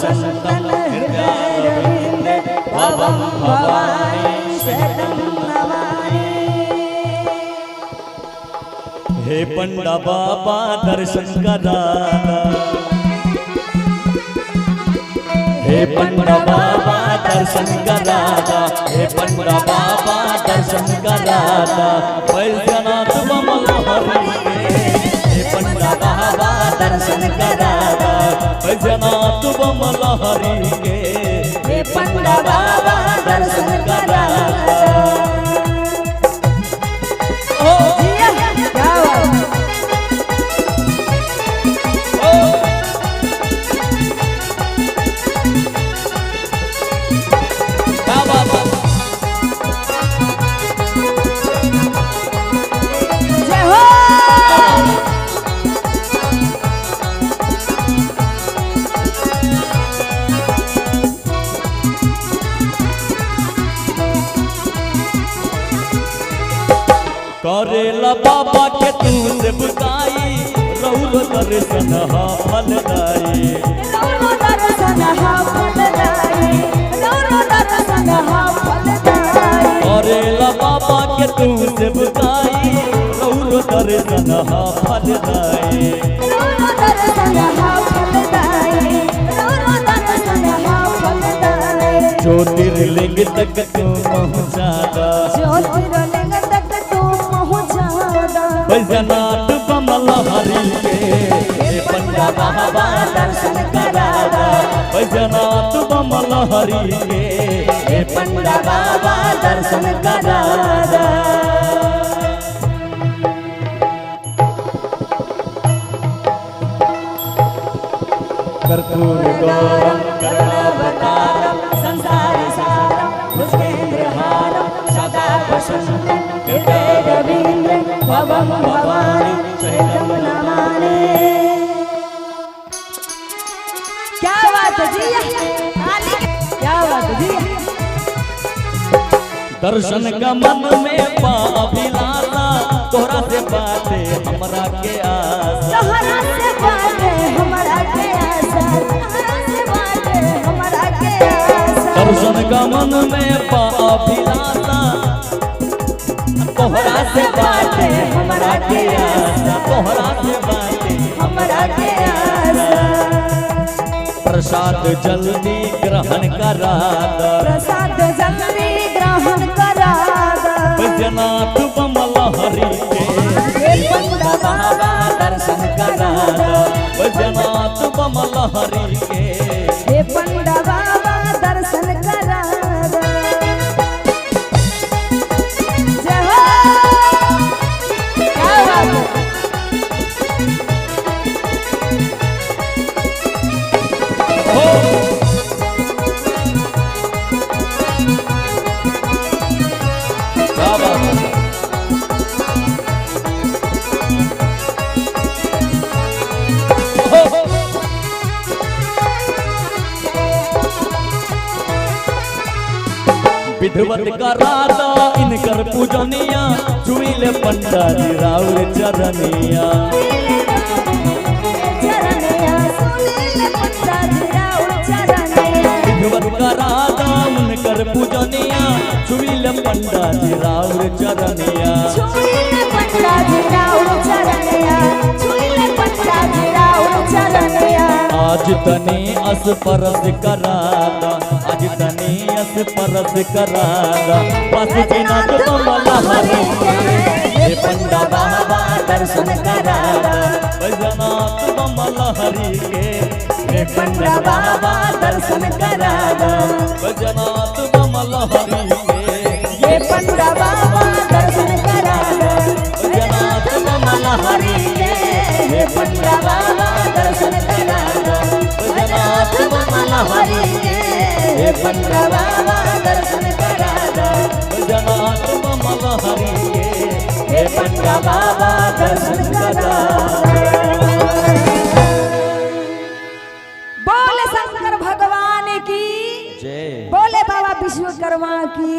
प्रशान्तन हृदयरविन्दे भवं भवानी शरणं नमामि। हे पंडा बाबा दर्शन करा, हे पंडा बाबा दर्शन करा, हे पंडा बाबा दर्शन करा, बैजनाथ बमल हरि के। हे पंडा बाबा दर्शन करा, बैजनाथ बमल हरि के। हे पंडा बाबा दर्शन करा। करेला बाबा के तू से बुताई, रौरो दर्शन फलदाई, रौरो दर्शन फलदाई, रौरो दर्शन फलदाई। करेला बाबा के तू से बुताई, रौरो दर्शन फलदाई, रौरो दर्शन फलदाई, रौरो दर्शन फलदाई। ज्योतिर्लिंग तक तू पहुँचा दा, ज्योतिर्लिंग तक तू पहुँचा दा। बैजनाथ बमल हरि के। हे पंडा बाबा दर्शन करा, बैजनाथ बमल हरि के। हे पंडा बाबा दर्शन करा। कर्पूर गौरम करुणावतारम संसारी सारम भुजगेन्द्रहारम सदा वसन्तं हृदयरविन्दे भवं भवानी शरणं नमामि। क्या बात है जी, क्या बात है जी। दर्शन का मन में पाभिलाला, तोहरा से बाते हमरा के आशा, तोहरा से बाते हमरा के आशा, तोहरा से बाते हमरा के आशा। दर्शन का मन में पाभिलाला, तोहरा से बाते हमरा के आशा, तोहरा से बाते हमरा के आशा। प्रसाद जल्दी ग्रहण करा दा, प्रसाद जल्दी ग्रहण करा दा। बैजनाथ बमल हरि के। हे पंडा बाबा दर्शन करा दा, बैजनाथ बमल हरि के। हे पंडा बाबा दर्शन करा दा। जय हो, क्या बात है। विधवत का राधा इनकर पूजनिया, चुइले पंडा जी राउर चरनिया। विधवत का राधा इनकर पूजनिया, चुइले पंडा जी राउर चरनिया। आज तने अस्परस करादा, आज तने अस्परस करादा, पशुपतिनाथ बमल हरि के। हे पंडा बाबा दर्शन करादा, बैजनाथ बमल हरि के। हे पंडा बाबा दर्शन करादा, बैजनाथ बमल हरि के। हे पंडा बाबा दर्शन करादा, बैजनाथ बमल हरि के। हे पंडा बाबा दर्शन करादा, बैजनाथ बमल हरि के। हे पंडा बाबा दर्शन करादा, बैजनाथ बमल हरि के। हे पंडा बाबा दर्शन करादा। बोले शंकर भगवान की जय, बोले बाबा विश्वकर्मा की।